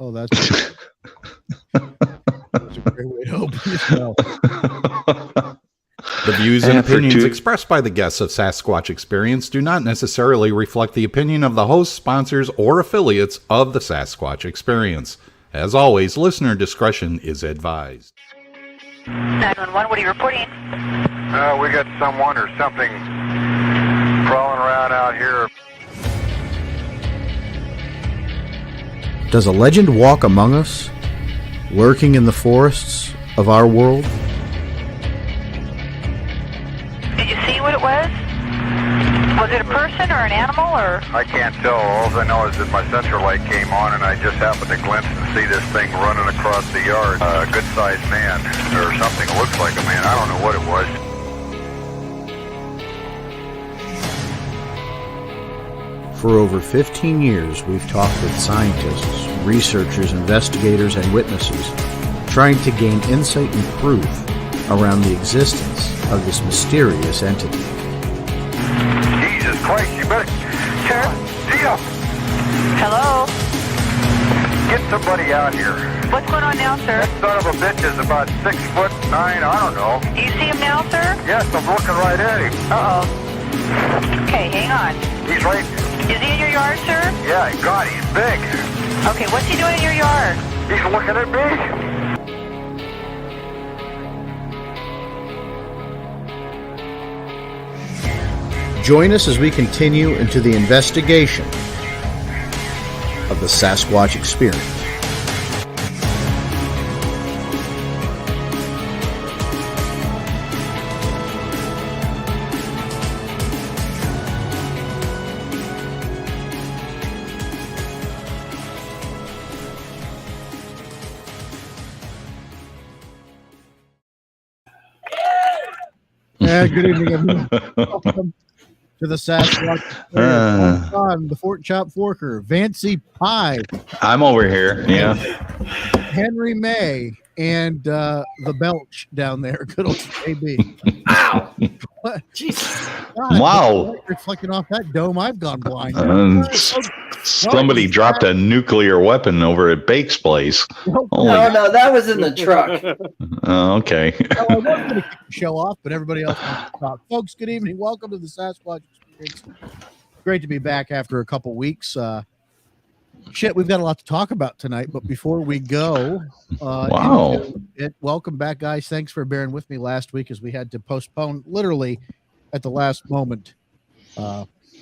Oh, that's a great way to open the show. The views and opinions expressed by the guests of Sasquatch Experience do not necessarily reflect the opinion of the hosts, sponsors, or affiliates of the Sasquatch Experience. As always, listener discretion is advised. 911, what are you reporting? We got someone or something crawling around out here. Does a legend walk among us, lurking in the forests of our world? Did you see what it was? Was it a person or an animal or? I can't tell. All I know is that my sensor light came on and I just happened to glimpse and see this thing running across the yard. A good-sized man or something. It looks like a man. I don't know what it was. For over 15 years, we've talked with scientists, researchers, investigators, and witnesses, trying to gain insight and proof around the existence of this mysterious entity. Jesus Christ, you better... Ted, Tia! Hello? Get somebody out here. What's going on now, sir? That son of a bitch is about 6'9", I don't know. Do you see him now, sir? Yes, I'm looking right at him. Uh-oh. Okay, hang on. He's right... Is he in your yard, sir? Yeah, God, he's big. Okay, what's he doing in your yard? He's looking at me. Join us as we continue into the investigation of the Sasquatch Experience. Good evening, everyone. Welcome to the Sasquatch Experience. I'm the Fort Chop Forker, Vance Pie. I'm over here, yeah. Henry May, and the Belch down there. Good old AB. Ow! Jesus. Wow. Reflecting off that dome, I've gone blind. Somebody dropped a nuclear weapon over at Bake's place. No, that was in the truck. Okay. Well, I was going to kick the show off, but everybody else wants to talk. Folks, good evening. Welcome to the Sasquatch Experience. Great to be back after a couple weeks. We've got a lot to talk about tonight, but before we go, welcome back, guys. Thanks for bearing with me last week as we had to postpone literally at the last moment.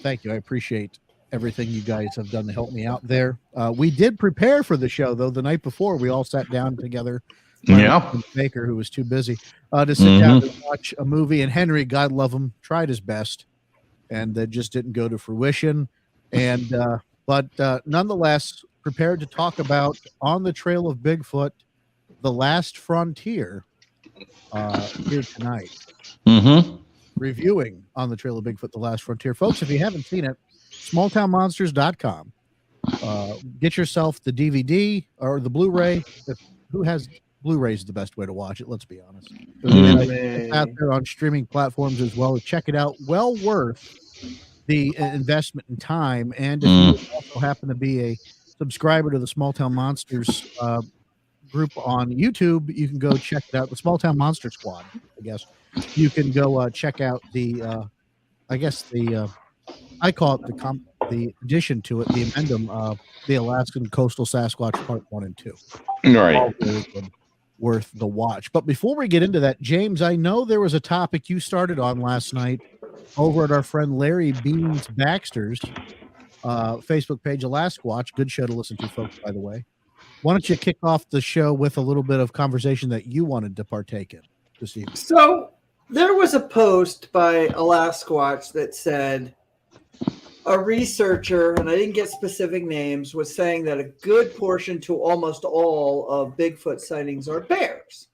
Thank you. I appreciate everything you guys have done to help me out there. We did prepare for the show, though. The night before, we all sat down together. Yeah. Baker, who was too busy to sit down and watch a movie, and Henry, God love him, tried his best, and that just didn't go to fruition. And but nonetheless, prepared to talk about On the Trail of Bigfoot, The Last Frontier, here tonight. Reviewing On the Trail of Bigfoot, The Last Frontier. Folks, if you haven't seen it, smalltownmonsters.com. Get yourself the DVD or the Blu-ray. Who has Blu-ray is the best way to watch it, let's be honest. It's out there on streaming platforms as well. Check it out. Well worth the investment in time. And if you also happen to be a subscriber to the Small Town Monsters group on YouTube, you can go check it out. The Small Town Monster Squad, I guess. You can go check out the, I call it the addition to it, the addendum, the Alaskan Coastal Sasquatch Part 1 and 2. Right. Worth the watch. But before we get into that, James, I know there was a topic you started on last night over at our friend Larry Beans Baxter's Facebook page, Alasquatch. Good show to listen to, folks, by the way. Why don't you kick off the show with a little bit of conversation that you wanted to partake in this evening? So there was a post by Alasquatch that said a researcher, and I didn't get specific names, was saying that a good portion to almost all of Bigfoot sightings are bears.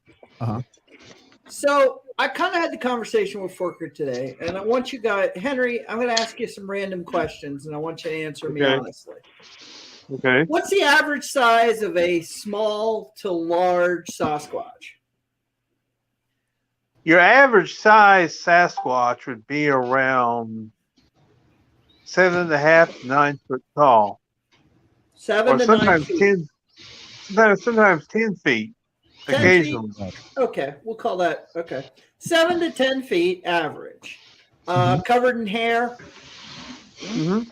So I kind of had the conversation with Forker today, and I want you guys, Henry, I'm going to ask you some random questions, and I want you to answer me honestly. Okay. What's the average size of a small to large Sasquatch? Your average size Sasquatch would be around 7.5 to 9 foot tall. 7 or to 9 sometimes feet. 10. sometimes 10 feet. 10 Occasionally. feet? Okay, we'll call that. Okay. 7 to 10 feet average. Covered in hair. Mm-hmm.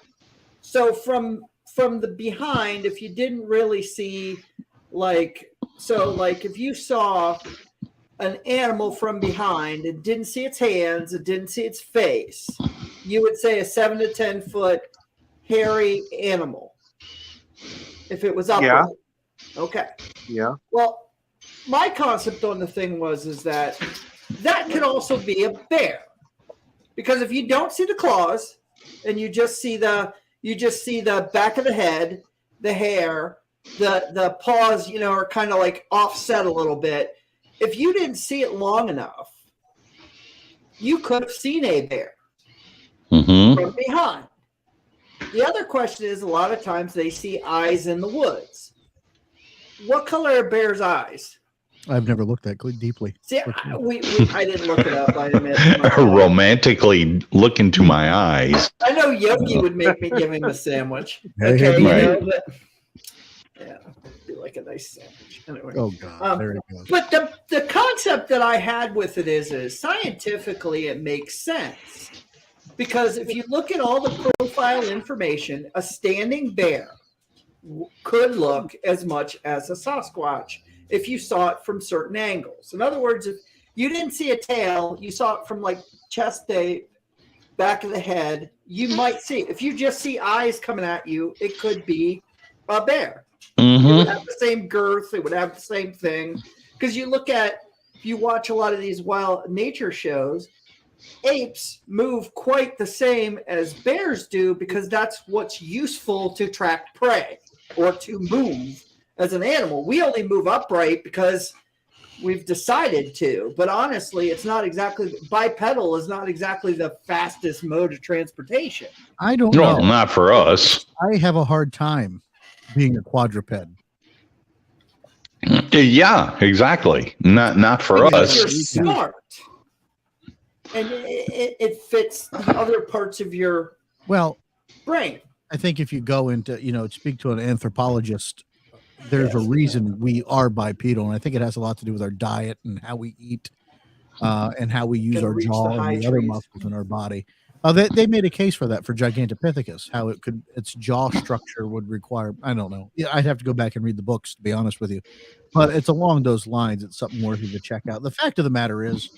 So from the behind, if you didn't really see, like if you saw an animal from behind and didn't see its hands and didn't see its face, you would say a 7 to 10 foot hairy animal. If it was upright. Yeah. Okay. Yeah. Well, my concept on the thing is that could also be a bear. Because if you don't see the claws and you just see the back of the head, the hair, the paws, are kind of like offset a little bit. If you didn't see it long enough, you could have seen a bear from behind. The other question is, a lot of times they see eyes in the woods. What color are bears' eyes? I've never looked that deeply. See, I didn't look it up. I admit. Romantically look into my eyes. I know Yogi would make me give him a sandwich. Hey, Okay, right. but yeah, it'd be like a nice sandwich. Anyway. Oh God, there it goes. But the concept that I had with it is scientifically it makes sense, because if you look at all the profile information, a standing bear could look as much as a Sasquatch if you saw it from certain angles. In other words, if you didn't see a tail, you saw it from like chest day, back of the head, you might see it. If you just see eyes coming at you, it could be a bear. It would have the same girth, it would have the same thing. Because you watch a lot of these wild nature shows, apes move quite the same as bears do, because that's what's useful to track prey or to move as an animal. We only move upright because we've decided to, but honestly, it's not exactly, bipedal is not exactly the fastest mode of transportation. I don't know. No, not for us. I have a hard time being a quadruped. Yeah, exactly. Not for Because you're us. smart. And it fits the other parts of your brain. I think if you go into, speak to an anthropologist, there's a reason we are bipedal, and I think it has a lot to do with our diet and how we eat, and how we use our jaw and the other muscles in our body. They made a case for that for Gigantopithecus, how its jaw structure would require. I don't know. Yeah, I'd have to go back and read the books to be honest with you, but it's along those lines. It's something worthy to check out. The fact of the matter is,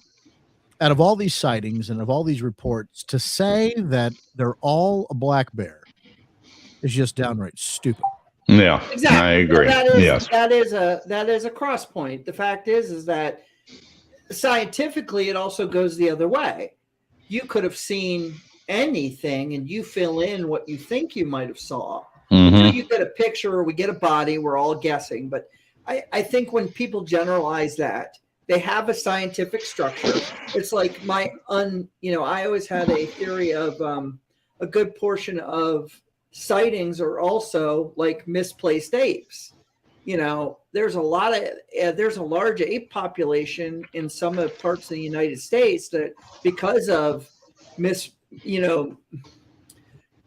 out of all these sightings and of all these reports, to say that they're all a black bear is just downright stupid. Yeah, exactly. I agree. That is a cross point. The fact is that scientifically, it also goes the other way. You could have seen anything, and you fill in what you think you might have saw. Until you get a picture or we get a body, we're all guessing. But I think when people generalize that, they have a scientific structure. It's like I always had a theory of a good portion of sightings are also like misplaced apes. There's a large ape population in some of the parts of the United States that, because of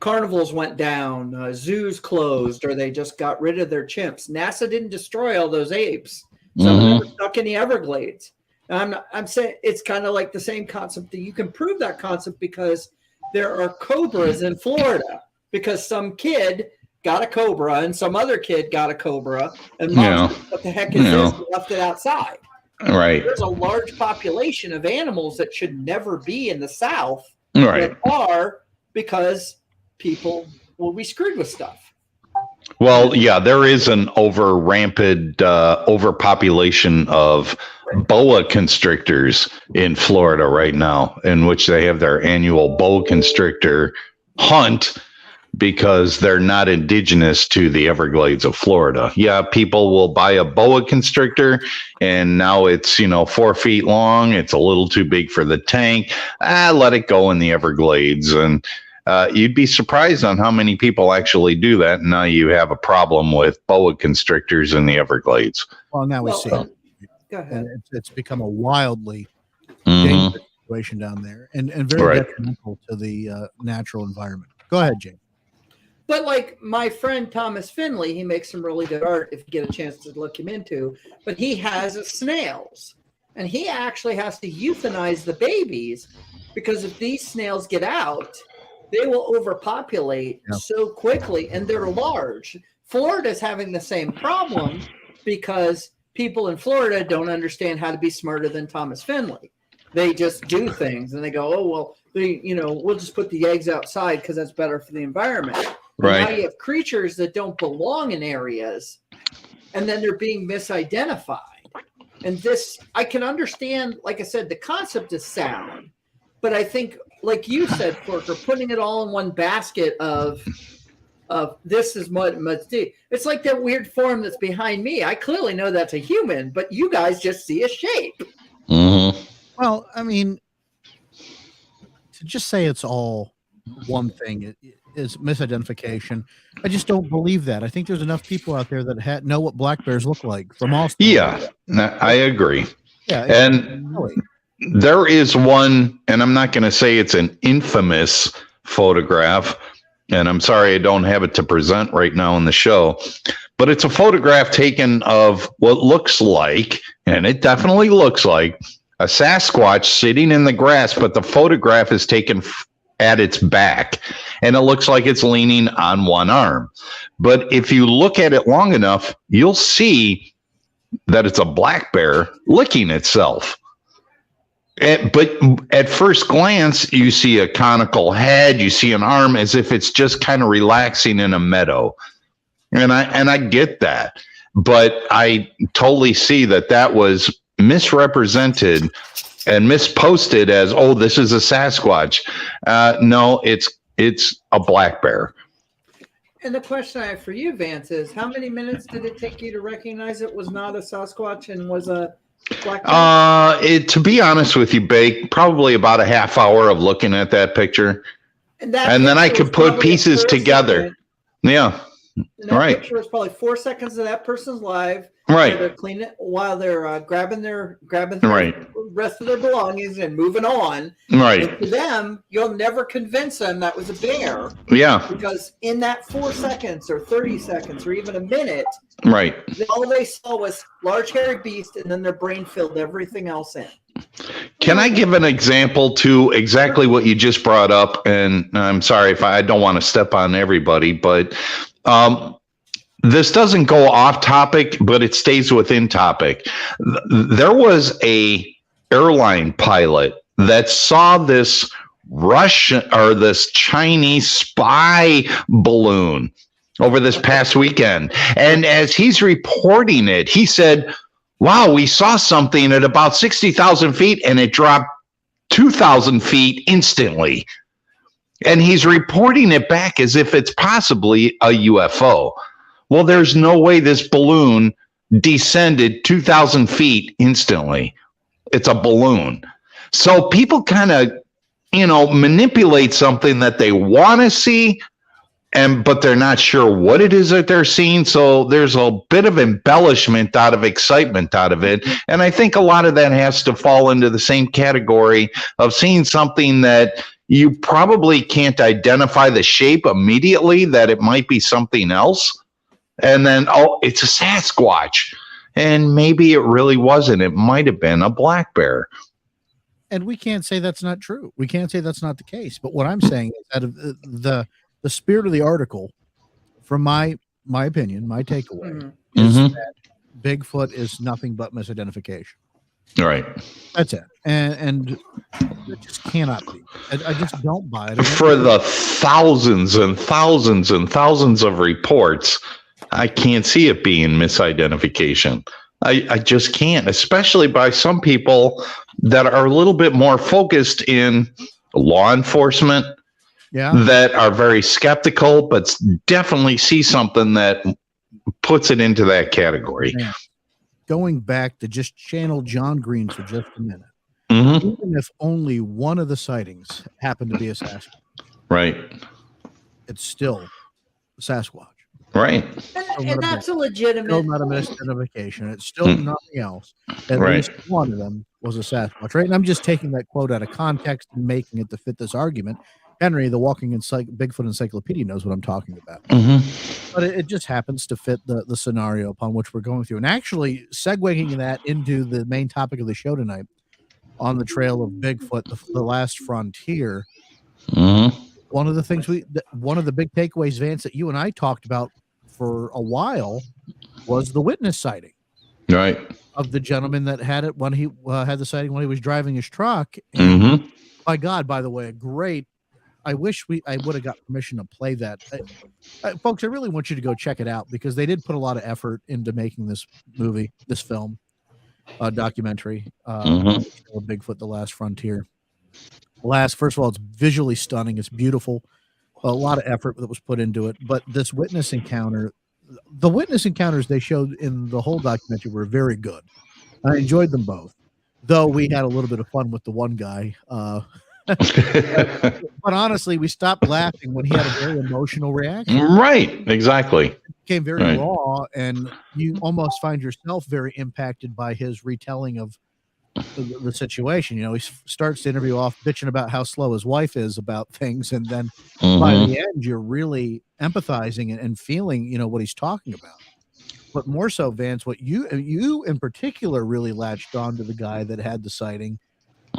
carnivals went down, zoos closed, or they just got rid of their chimps. NASA didn't destroy all those apes. Some of them are stuck in the Everglades. And I'm saying it's kind of like the same concept. That you can prove that concept because there are cobras in Florida, because some kid got a cobra and some other kid got a cobra, and what the heck is this? And left it outside. Right. There's a large population of animals that should never be in the South Right. that are, because people will be screwed with stuff. Well, yeah, there is an rampant overpopulation of boa constrictors in Florida right now, in which they have their annual boa constrictor hunt because they're not indigenous to the Everglades of Florida. Yeah, people will buy a boa constrictor, and now it's 4 feet long. It's a little too big for the tank. Let it go in the Everglades. And you'd be surprised on how many people actually do that. And now you have a problem with boa constrictors in the Everglades. Well, now we see. Go ahead. It's become a wildly dangerous situation down there, and very detrimental to the natural environment. Go ahead, Jane. But like my friend Thomas Finley, he makes some really good art if you get a chance to look him into. But he has snails, and he actually has to euthanize the babies because if these snails get out, they will overpopulate so quickly, and they're large. Florida's having the same problem because people in Florida don't understand how to be smarter than Thomas Finley. They just do things, and they go, "Oh well, we'll just put the eggs outside because that's better for the environment." Right. Now you have creatures that don't belong in areas, and then they're being misidentified. And this, I can understand. Like I said, the concept is sound, but I think, like you said, Porker, putting it all in one basket of this is what must do. It's like that weird form that's behind me. I clearly know that's a human, but you guys just see a shape. Mm-hmm. Well, I mean, to just say it's all one thing is misidentification. I just don't believe that. I think there's enough people out there that know what black bears look like from all. Yeah, I agree. Yeah, and there is one, and I'm not going to say it's an infamous photograph, and I'm sorry I don't have it to present right now in the show, but it's a photograph taken of what looks like, and it definitely looks like, a Sasquatch sitting in the grass, but the photograph is taken at its back, and it looks like it's leaning on one arm. But if you look at it long enough, you'll see that it's a black bear licking itself. But at first glance, you see a conical head, you see an arm as if it's just kind of relaxing in a meadow. And I get that, but I totally see that was misrepresented and misposted as, oh, this is a Sasquatch. No, it's a black bear. And the question I have for you, Vance, is how many minutes did it take you to recognize it was not a Sasquatch and was a black bear? To be honest with you, Bake, probably about a half hour of looking at that picture. And then I could put pieces together. Yeah. And that picture was probably 4 seconds of that person's life. Right. They're cleaning it while they're grabbing the rest of their belongings and moving on. Right. And to them, you'll never convince them that was a bear. Yeah. Because in that 4 seconds or 30 seconds or even a minute, right, all they saw was large hairy beast, and then their brain filled everything else in. Can I give an example to exactly what you just brought up? And I'm sorry if I don't want to step on everybody, but this doesn't go off topic, but it stays within topic. There was a airline pilot that saw this Russian or this Chinese spy balloon over this past weekend. And as he's reporting it, he said, wow, we saw something at about 60,000 feet and it dropped 2,000 feet instantly. And he's reporting it back as if it's possibly a UFO. Well, there's no way this balloon descended 2,000 feet instantly. It's a balloon. So people kind of, manipulate something that they want to see, but they're not sure what it is that they're seeing. So there's a bit of embellishment out of excitement out of it. And I think a lot of that has to fall into the same category of seeing something that you probably can't identify the shape immediately, that it might be something else. And then, oh, it's a Sasquatch. And maybe it really wasn't. It might have been a black bear. And we can't say that's not true. We can't say that's not the case. But what I'm saying is that the spirit of the article, from my opinion, my takeaway, is that Bigfoot is nothing but misidentification. Right. That's it. And it just cannot be. I just don't buy it. For the thousands and thousands and thousands of reports, I can't see it being misidentification. I just can't, especially by some people that are a little bit more focused in law enforcement, that are very skeptical, but definitely see something that puts it into that category. Yeah. Going back to just channel John Green for just a minute, even if only one of the sightings happened to be a Sasquatch, right, it's still Sasquatch. Right. And that's a legitimate. Still not a misidentification. It's still nothing else. At least one of them was a Sasquatch, right? And I'm just taking that quote out of context and making it to fit this argument Henry, the Walking Bigfoot Encyclopedia, knows what I'm talking about. But it just happens to fit the scenario upon which we're going through. And actually, segueing that into the main topic of the show tonight, on the trail of Bigfoot, the last frontier. One of the things one of the big takeaways, Vance, that you and I talked about for a while was the witness sighting, right, of the gentleman that had it when he had the sighting when he was driving his truck. And by God, by the way, I wish I would have got permission to play that. Folks, I really want you to go check it out because they did put a lot of effort into making this film, documentary, Bigfoot, The Last Frontier. First of all, it's visually stunning. It's beautiful. A lot of effort that was put into it. But this witness encounter, the witness encounters they showed in the whole documentary were very good. I enjoyed them both, though we had a little bit of fun with the one guy. But honestly, we stopped laughing when he had a very emotional reaction. Right, exactly. It became very raw, and you almost find yourself very impacted by his retelling of the situation. You know, he starts the interview off bitching about how slow his wife is about things, and then by the end, you're really empathizing and feeling, you know, what he's talking about. But more so, Vance, what you in particular really latched on to the guy that had the sighting,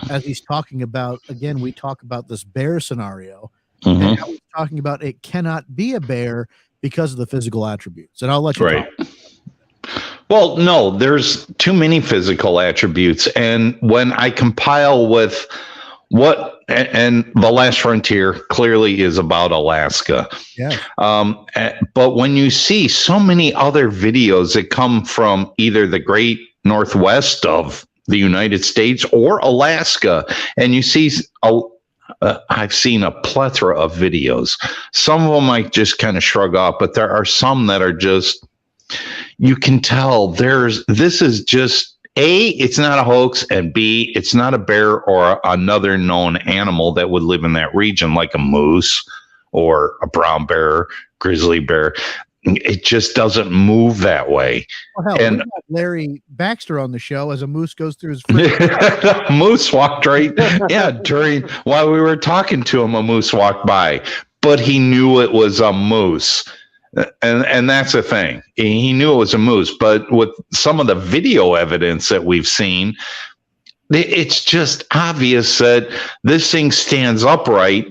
as he's talking about, again, we talk about this bear scenario, and how he's talking about it cannot be a bear because of the physical attributes. And I'll let you talk. Well, no, there's too many physical attributes. And when I compile with and The Last Frontier clearly is about Alaska. Yeah. But when you see so many other videos that come from either the great Northwest of the United States or Alaska, and you see, I've seen a plethora of videos. Some of them I just kind of shrug off, but there are some that are just, you can tell this is just A, it's not a hoax, and B, it's not a bear or another known animal that would live in that region, like a moose or a brown bear, grizzly bear. It just doesn't move that way. Well, hell, we got Larry Baxter on the show as a moose goes through his moose walked right. Yeah, while we were talking to him, a moose walked by, but he knew it was a moose. And that's the thing. He knew it was a moose, but with some of the video evidence that we've seen, it's just obvious that this thing stands upright,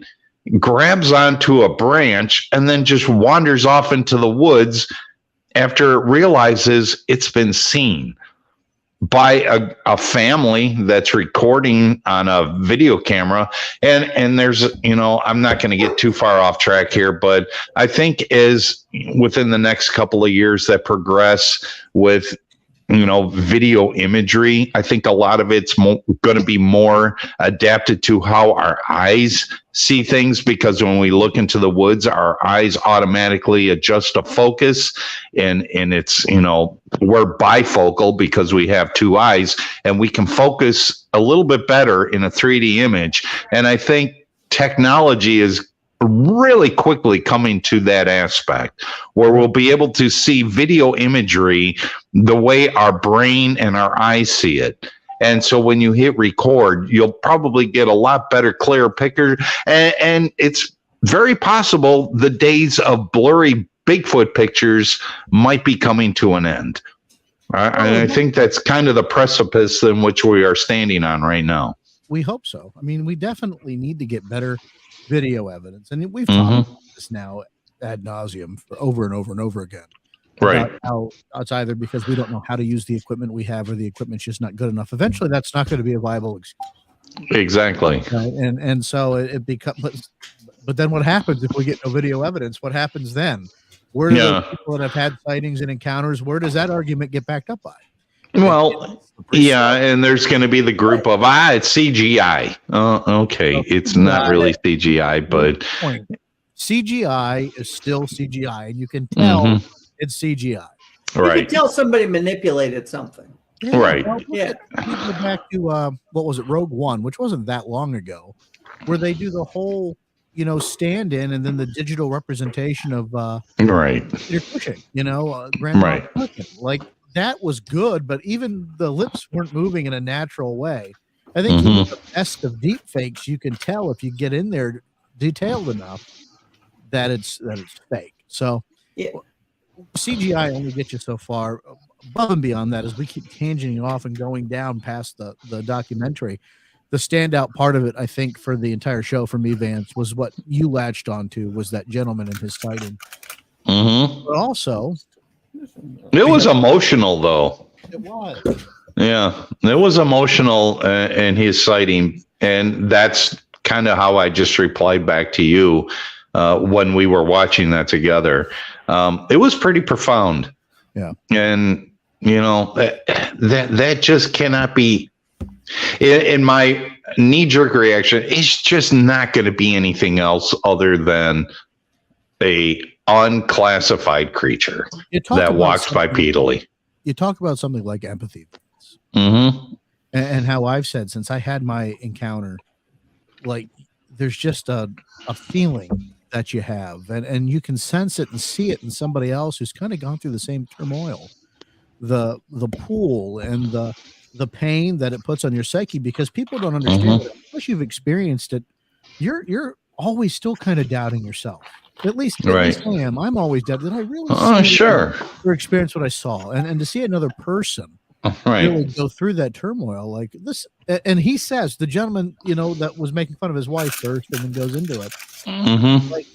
grabs onto a branch, and then just wanders off into the woods after it realizes it's been seen by a family that's recording on a video camera. And there's, you know, I'm not going to get too far off track here, but I think as within the next couple of years that progress with, you know, video imagery, I think a lot of it's going to be more adapted to how our eyes see things, because when we look into the woods, our eyes automatically adjust to focus, and it's, you know, we're bifocal because we have two eyes, and we can focus a little bit better in a 3D image. And I think technology is really quickly coming to that aspect where we'll be able to see video imagery the way our brain and our eyes see it. And so when you hit record, you'll probably get a lot better, clearer picture. And it's very possible the days of blurry Bigfoot pictures might be coming to an end. I think that's kind of the precipice in which we are standing on right now. We hope so. I mean, we definitely need to get better video evidence, and we've talked about this now ad nauseum for over and over and over again. Right? How it's either because we don't know how to use the equipment we have, or the equipment's just not good enough. Eventually, that's not going to be a viable excuse. Exactly. Right? And so it becomes. But then what happens if we get no video evidence? What happens then? Where do those people that have had sightings and encounters? Where does that argument get backed up by? Well, yeah, and there's going to be the group of, it's CGI. Okay, it's not really CGI, but CGI is still CGI, and you can tell it's CGI. Right. You can tell somebody manipulated something. Yeah, right. Well, yeah. Go back to what was it, Rogue One, which wasn't that long ago, where they do the whole, you know, stand-in and then the digital representation of right. Peter Cushing, you know, right. Like, that was good, but even the lips weren't moving in a natural way. I think even the best of deep fakes, you can tell if you get in there detailed enough that it's fake. So Yeah. CGI only gets you so far. Above and beyond that, as we keep tangenting off and going down past the documentary, the standout part of it, I think, for the entire show for me, Vance, was what you latched onto, was that gentleman and his sighting. Mm-hmm. But also, It was emotional, though. it was. Yeah, it was emotional in his sighting, and that's kind of how I just replied back to you when we were watching that together. It was pretty profound. Yeah, and that just cannot be. In my knee-jerk reaction, it's just not going to be anything else other than a unclassified creature that walks bipedally. You talk about something like empathy. Mm-hmm. And how I've said since I had my encounter, like there's just a feeling that you have, and you can sense it and see it in somebody else who's kind of gone through the same turmoil, the pool and the pain that it puts on your psyche, because people don't understand it unless you've experienced it. You're always still kind of doubting yourself. At least I am. I'm always doubting. Did I really sure. or experience what I saw? And to see another person really go through that turmoil like this. And he says, the gentleman, that was making fun of his wife first and then goes into it. Mm-hmm. Like,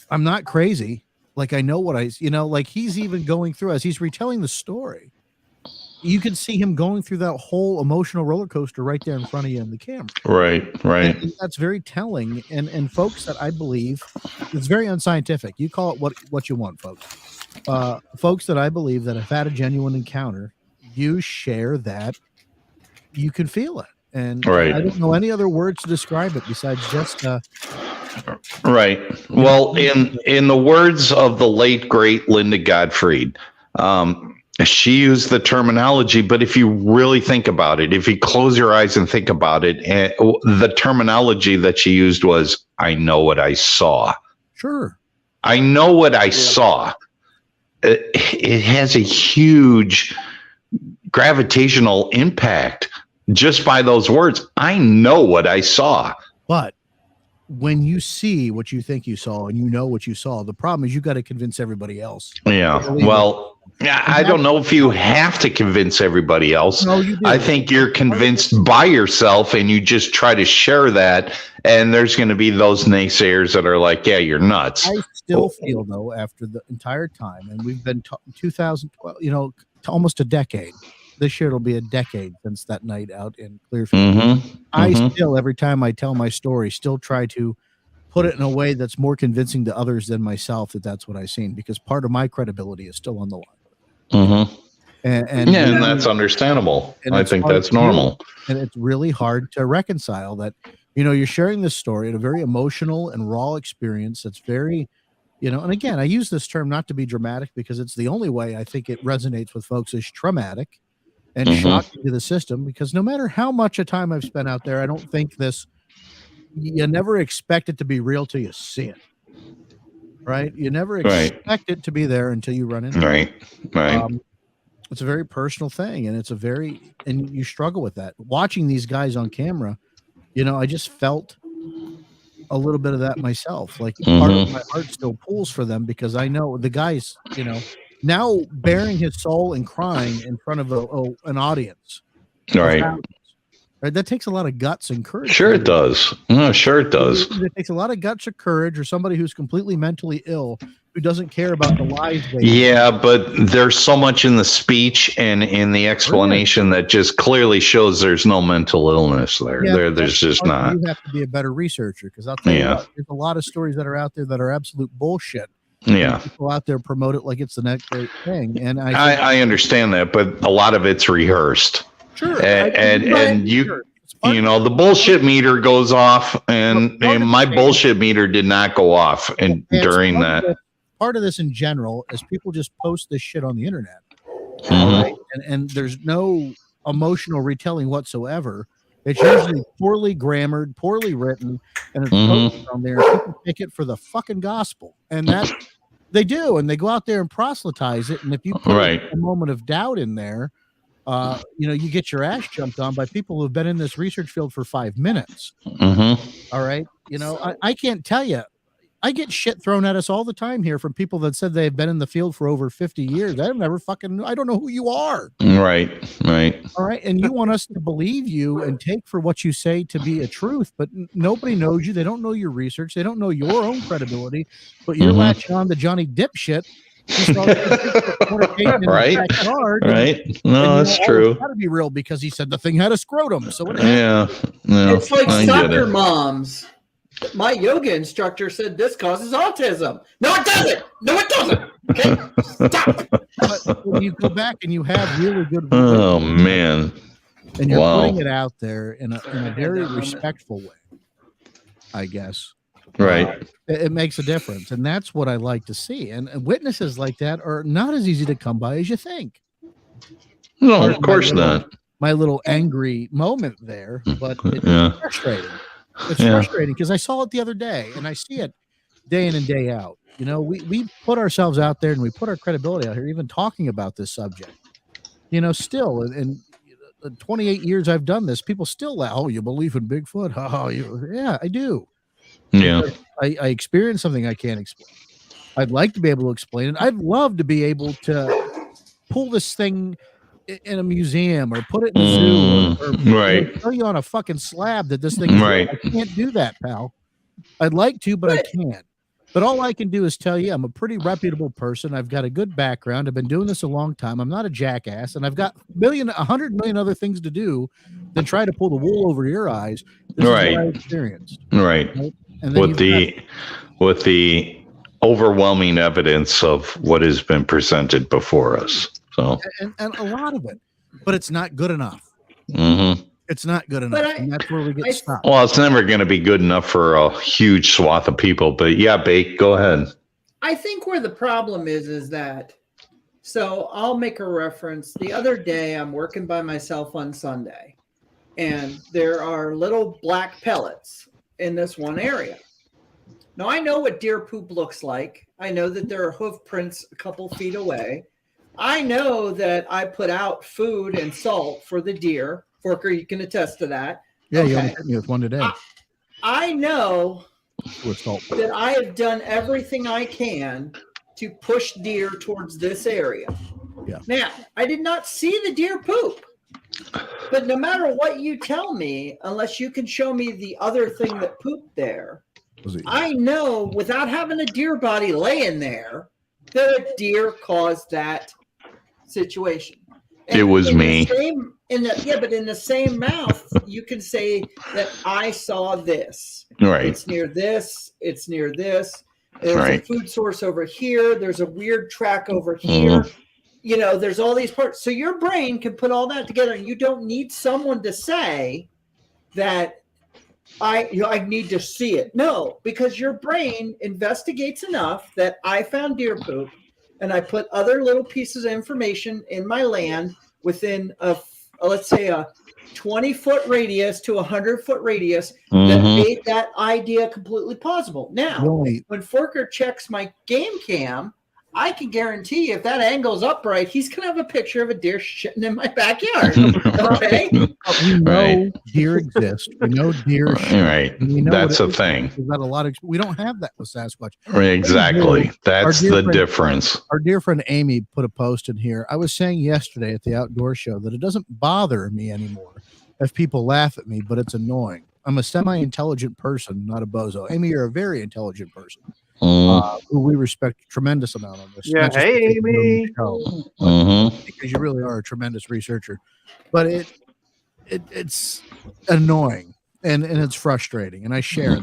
I'm not crazy. Like, I know what like he's even going through as he's retelling the story. You can see him going through that whole emotional roller coaster right there in front of you in the camera. Right. And that's very telling. And folks, that I believe, it's very unscientific. You call it what you want, folks. Folks that I believe that have had a genuine encounter, you share that you can feel it. And I don't know any other words to describe it besides just right. Well, in the words of the late great Linda Gottfried, she used the terminology, but if you really think about it, if you close your eyes and think about it, the terminology that she used was, I know what I saw. Sure. I know what I saw. It has a huge gravitational impact just by those words. I know what I saw. But when you see what you think you saw and you know what you saw, the problem is you got to convince everybody else. Yeah. Well, I don't know if you have to convince everybody else. No, you do. I think you're convinced by yourself and you just try to share that. And there's going to be those naysayers that are like, yeah, you're nuts. I still feel, though, after the entire time, and we've been 2012, almost a decade. This year it'll be a decade since that night out in Clearfield. Mm-hmm. I still, every time I tell my story, still try to put it in a way that's more convincing to others than myself that that's what I've seen, because part of my credibility is still on the line. Mm-hmm. And that's understandable. And I think that's normal. And it's really hard to reconcile that, you're sharing this story in a very emotional and raw experience that's very, and again, I use this term not to be dramatic because it's the only way I think it resonates with folks is traumatic and shocking to the system, because no matter how much of time I've spent out there, I don't think you never expect it to be real till you see it. Right? You never expect it to be there until you run into it. Right. It's a very personal thing, and and you struggle with that. Watching these guys on camera, I just felt a little bit of that myself. Like part of my heart still pulls for them, because I know the guys, now bearing his soul and crying in front of an audience. Right. Right. That takes a lot of guts and courage. Sure it does. No, sure it does. It takes a lot of guts or courage, or somebody who's completely mentally ill who doesn't care about the lives. Yeah, but there's so much in the speech and in the explanation that just clearly shows there's no mental illness there. Yeah, there's just not. You have to be a better researcher, because I'll tell you what, there's a lot of stories that are out there that are absolute bullshit. Yeah. People out there promote it like it's the next great thing. And I understand that, but a lot of it's rehearsed. Sure. And you the bullshit meter goes off, and my bullshit meter did not go off during that. Part of this in general is people just post this shit on the internet. Right? And there's no emotional retelling whatsoever. It's usually poorly grammared, poorly written, and it's posted on there, and people take it for the fucking gospel. And that they do, and they go out there and proselytize it. And if you put a moment of doubt in there, you get your ass jumped on by people who've been in this research field for 5 minutes. All right. I can't tell you. I get shit thrown at us all the time here from people that said they've been in the field for over 50 years. I don't know who you are. Right. All right. And you want us to believe you and take for what you say to be a truth, but nobody knows you. They don't know your research. They don't know your own credibility, but you're latching on to Johnny Dipshit. Right. No, that's true. It's got to be real because he said the thing had a scrotum. So what it's like soccer moms. My yoga instructor said this causes autism. No, it doesn't. No, it doesn't. Okay, stop. But when you go back and you have really good, man, and you're putting it out there in a very respectful way, I guess. Right. It makes a difference, and that's what I like to see. And witnesses like that are not as easy to come by as you think. No, of course not. My little angry moment there, but it's frustrating. It's frustrating because I saw it the other day, and I see it day in and day out. We put ourselves out there, and we put our credibility out here, even talking about this subject. Still, and 28 years I've done this, people still, you believe in Bigfoot? Yeah, I do. Yeah, I experienced something I can't explain. I'd like to be able to explain it. I'd love to be able to pull this thing in a museum or put it in a zoo or tell you on a fucking slab that this thing is real. I can't do that, pal. I'd like to, but I can't. But all I can do is tell you I'm a pretty reputable person. I've got a good background. I've been doing this a long time. I'm not a jackass, and I've got 100 million other things to do than try to pull the wool over your eyes. This is what I experienced. Right? And with the overwhelming evidence of what has been presented before us. So and a lot of it, but it's not good enough. It's not good enough, and that's where we get stopped. Well, it's never going to be good enough for a huge swath of people. But yeah, Bake, go ahead. I think where the problem is that. So I'll make a reference. The other day, I'm working by myself on Sunday, and there are little black pellets in this one area. Now I know what deer poop looks like. I know that there are hoof prints a couple feet away. I know that I put out food and salt for the deer. Forker, you can attest to that. Yeah, you only hit me with one today. I know that I have done everything I can to push deer towards this area. Yeah. Now, I did not see the deer poop. But no matter what you tell me, unless you can show me the other thing that pooped there, I know without having a deer body laying there that a deer caused that situation. And it was me. But in the same mouth, you can say that I saw this. Right. It's near this. It's near this. There's a food source over here. There's a weird track over here. There's all these parts. So your brain can put all that together, and you don't need someone to say that I need to see it. No, because your brain investigates enough that I found deer poop, and I put other little pieces of information in my land within let's say a 20-foot radius to 100-foot radius that made that idea completely plausible. Now, when Forker checks my game cam, I can guarantee if that angle's upright, he's going to have a picture of a deer shitting in my backyard. Okay? We know deer exist. We know deer Right. That's a thing. We've got a lot of, we don't have that with Sasquatch. Exactly. That's the difference. Our dear friend Amy put a post in here. I was saying yesterday at the outdoor show that it doesn't bother me anymore if people laugh at me, but it's annoying. I'm a semi-intelligent person, not a bozo. Amy, you're a very intelligent person. Who we respect a tremendous amount on this. Yeah, hey, Amy. Because you really are a tremendous researcher. But it's annoying and it's frustrating. And I share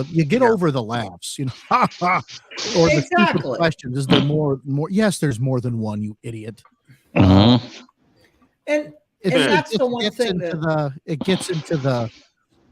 you get over the laughs, or the stupid questions. Is there more? Yes, there's more than one, you idiot. And that's the one thing it gets into the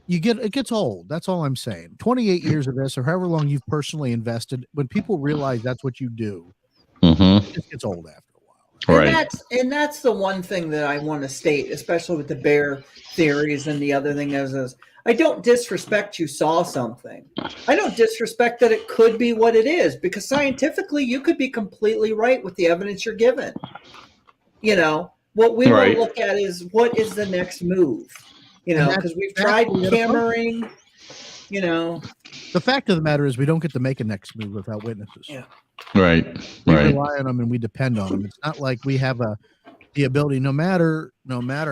it gets old. That's all I'm saying. 28 years of this, or however long you've personally invested, when people realize that's what you do, it gets old after a while. Right. And that's the one thing that I want to state, especially with the bear theories. And the other thing is I don't disrespect you saw something. I don't disrespect that it could be what it is, because scientifically you could be completely right with the evidence you're given. What we Right. will look at is what is the next move, you And know, that's because we've exactly tried what it is. cameraing, you know. The fact of the matter is we don't get to make a next move without witnesses. Yeah. Right. We Right. rely on them and we depend on them. It's not like we have the ability, no matter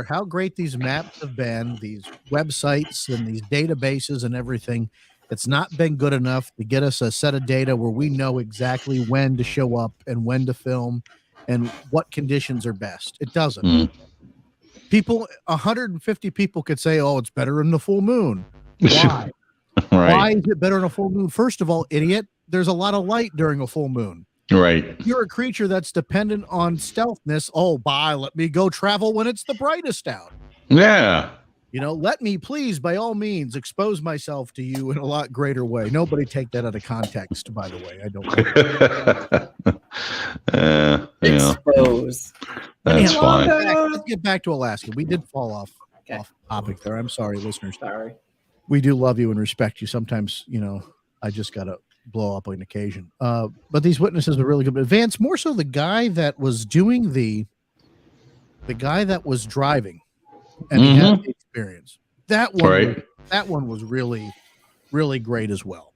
how great these maps have been, these websites and these databases and everything, it's not been good enough to get us a set of data where we know exactly when to show up and when to film and what conditions are best. It doesn't. Mm. People, 150 people could say, oh, it's better in the full moon. Why? Right. Why is it better in a full moon? First of all, idiot, there's a lot of light during a full moon. Right. You're a creature that's dependent on stealthness. Oh, let me go travel when it's the brightest out. Yeah. Let me please, by all means, expose myself to you in a lot greater way. Nobody take that out of context, by the way. I don't. Yeah. Expose. That's fine. Let's get back to Alaska. We did fall off topic there. I'm sorry, listeners. Sorry. We do love you and respect you. Sometimes, I just got to blow up on occasion. But these witnesses were really good. But Vance, more so the guy that was doing the guy that was driving and he had the experience. That one was really, really great as well.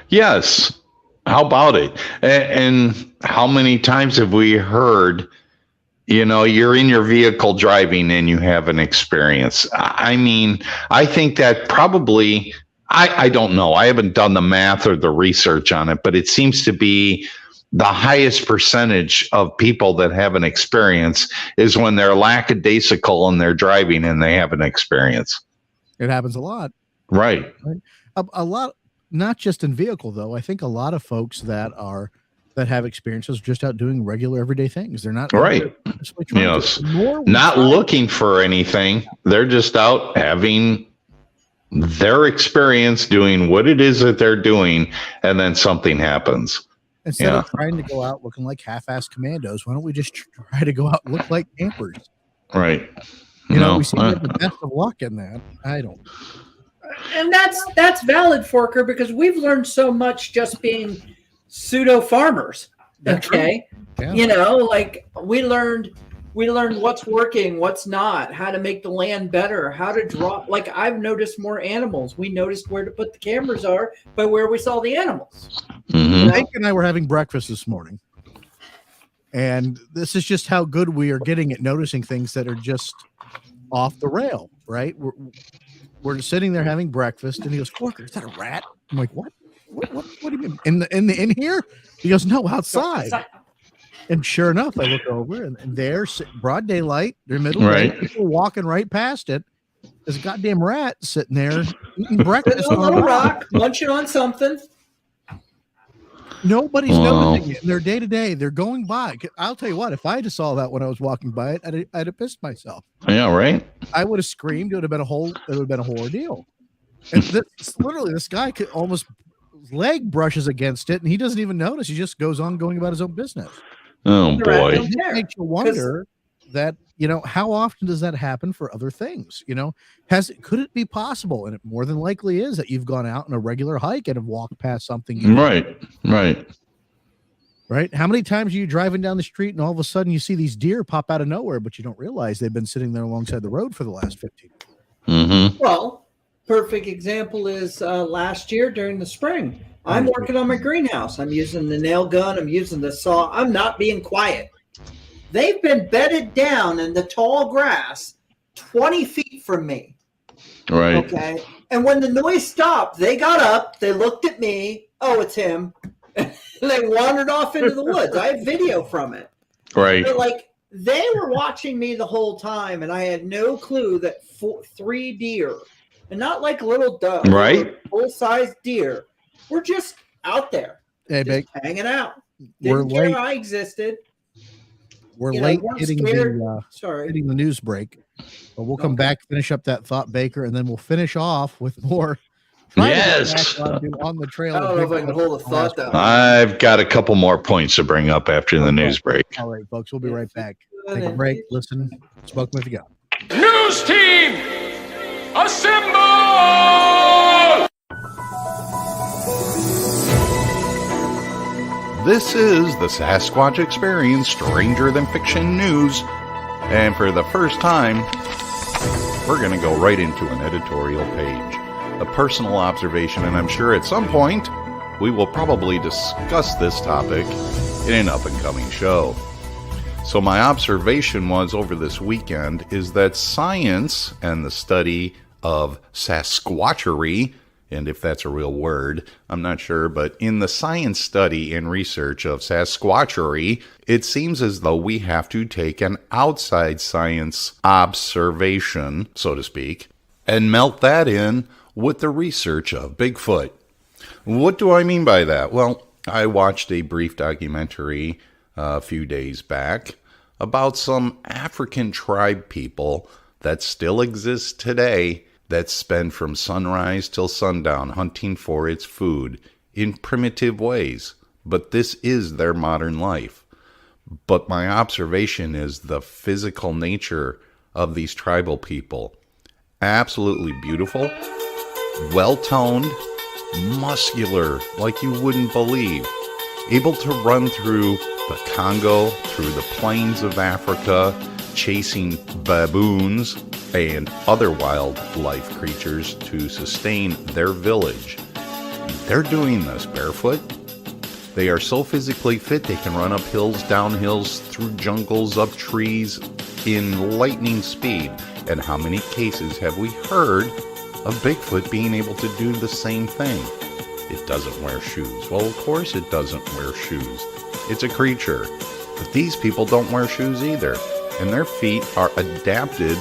Yes. How about it? And how many times have we heard, you're in your vehicle driving and you have an experience? I mean, I think that probably, I don't know. I haven't done the math or the research on it, but it seems to be the highest percentage of people that have an experience is when they're lackadaisical and they're driving and they have an experience. It happens a lot. Right. A lot, not just in vehicle, though. I think a lot of folks that have experiences just out doing regular everyday things. They're not right. Yes. Not looking for anything. They're just out having their experience doing what it is that they're doing, and then something happens. Instead of trying to go out looking like half-assed commandos, why don't we just try to go out and look like campers? Right. We seem to have the best of luck in that. I don't. And that's valid, Forker, because we've learned so much just being pseudo farmers. Okay. Yeah. Like we learned what's working, what's not, how to make the land better, how to draw. Like I've noticed more animals. We noticed where to put the cameras are by where we saw the animals. Hank and I were having breakfast this morning, and this is just how good we are getting at noticing things that are just off the rail. Right? We're sitting there having breakfast, and he goes, "Forker, is that a rat?" I'm like, "What? What do you mean in here?" He goes, "No, outside." And sure enough, I look over, and they're broad daylight. They're middle day. People walking right past it. There's a goddamn rat sitting there eating breakfast on a little rock, munching on something. Nobody's noticing it in their day to day. They're going by. I'll tell you what, if I just saw that when I was walking by it, I'd have pissed myself. Yeah, right. I would have screamed. It would have been a whole ordeal. And this guy could almost leg brushes against it, and he doesn't even notice. He just goes on going about his own business. Oh boy! It makes you wonder that how often does that happen for other things? Could it be possible? And it more than likely is that you've gone out on a regular hike and have walked past something. Right. How many times are you driving down the street and all of a sudden you see these deer pop out of nowhere, but you don't realize they've been sitting there alongside the road for the last 15 years? Well, perfect example is last year during the spring. I'm working on my greenhouse. I'm using the nail gun. I'm using the saw. I'm not being quiet. They've been bedded down in the tall grass 20 feet from me. Right. Okay. And when the noise stopped, they got up. They looked at me. Oh, it's him. And they wandered off into the woods. I have video from it. Right. But they were watching me the whole time, and I had no clue that 3 deer, and not like little doves, right? Full-size deer, were just out there, just hanging out. Didn't care I existed. We're late hitting the news break, but we'll come back, finish up that thought, Baker, and then we'll finish off with more. Yes. On the trail. I don't know if I can hold a thought though. I've got a couple more points to bring up after the news break. All right, folks, we'll be right back. Take a break. Listen, smoke with you go. News team, assemble! This is the Sasquatch Experience Stranger Than Fiction News And for the first time, we're going to go right into an editorial page. A personal observation, and I'm sure at some point we will probably discuss this topic in an up-and-coming show. So my observation was over this weekend is that science and the study of Sasquatchery, and if that's a real word, I'm not sure, but in the science study and research of Sasquatchery, it seems as though we have to take an outside science observation, so to speak, and melt that in with the research of Bigfoot. What do I mean by that? Well, I watched a brief documentary a few days back about some African tribe people that still exist today that spend from sunrise till sundown hunting for its food in primitive ways. But this is their modern life. But my observation is the physical nature of these tribal people. Absolutely beautiful, well-toned, muscular, like you wouldn't believe. Able to run through the Congo, through the plains of Africa, chasing baboons and other wildlife creatures to sustain their village. They're doing this barefoot. They are so physically fit they can run up hills, down hills, through jungles, up trees in lightning speed. And how many cases have we heard of Bigfoot being able to do the same thing? It doesn't wear shoes. Well, of course it doesn't wear shoes. It's a creature. But these people don't wear shoes either. And their feet are adapted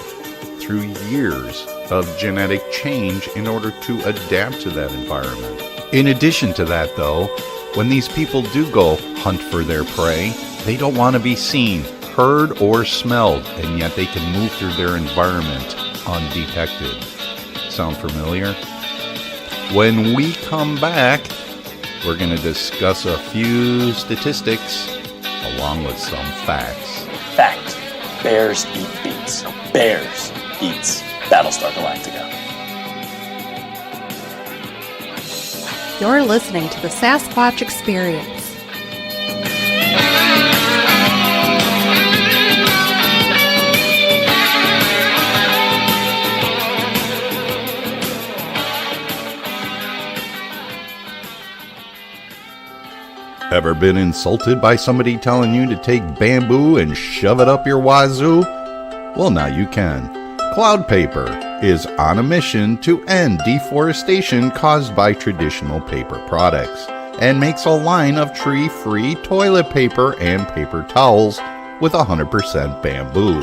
through years of genetic change in order to adapt to that environment. In addition to that, though, when these people do go hunt for their prey, they don't want to be seen, heard, or smelled, and yet they can move through their environment undetected. Sound familiar? When we come back, we're going to discuss a few statistics along with some facts. Fact. Bears eat beets. Bears eats Battlestar Galactica. You're listening to the Sasquatch Experience. Ever been insulted by somebody telling you to take bamboo and shove it up your wazoo? Well, now you can. Cloud Paper is on a mission to end deforestation caused by traditional paper products and makes a line of tree-free toilet paper and paper towels with 100% bamboo.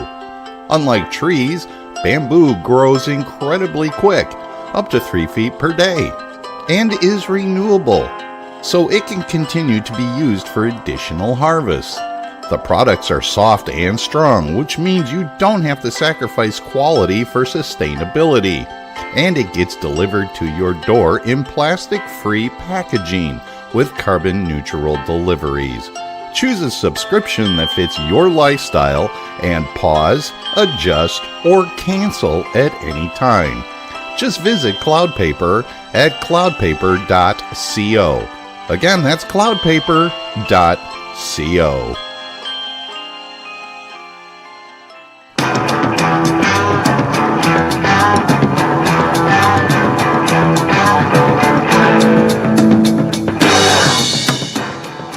Unlike trees, bamboo grows incredibly quick, up to 3 feet per day, and is renewable, so it can continue to be used for additional harvests. The products are soft and strong, which means you don't have to sacrifice quality for sustainability, and it gets delivered to your door in plastic-free packaging with carbon-neutral deliveries. Choose a subscription that fits your lifestyle and pause, adjust, or cancel at any time. Just visit Cloud Paper at cloudpaper.co. Again, that's cloudpaper.co.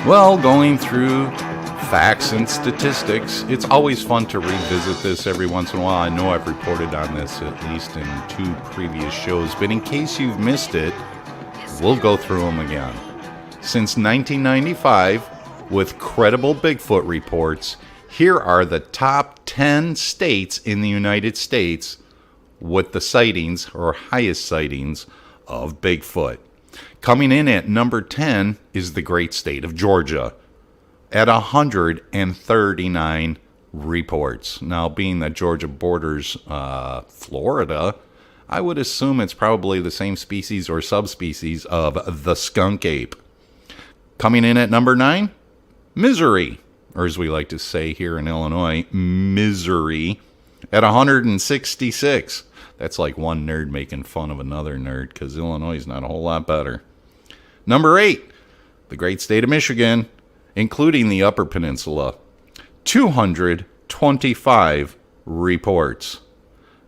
Well, going through facts and statistics, it's always fun to revisit this every once in a while. I know I've reported on this at least in 2 previous shows, but in case you've missed it, we'll go through them again. Since 1995, with credible Bigfoot reports, here are the top 10 states in the United States with the sightings or highest sightings of Bigfoot. Coming in at number 10 is the great state of Georgia at 139 reports. Now, being that Georgia borders Florida, I would assume it's probably the same species or subspecies of the skunk ape. Coming in at number 9, Missouri, or as we like to say here in Illinois, Missouri, at 166. That's like one nerd making fun of another nerd, because Illinois is not a whole lot better. Number 8, the great state of Michigan, including the Upper Peninsula, 225 reports.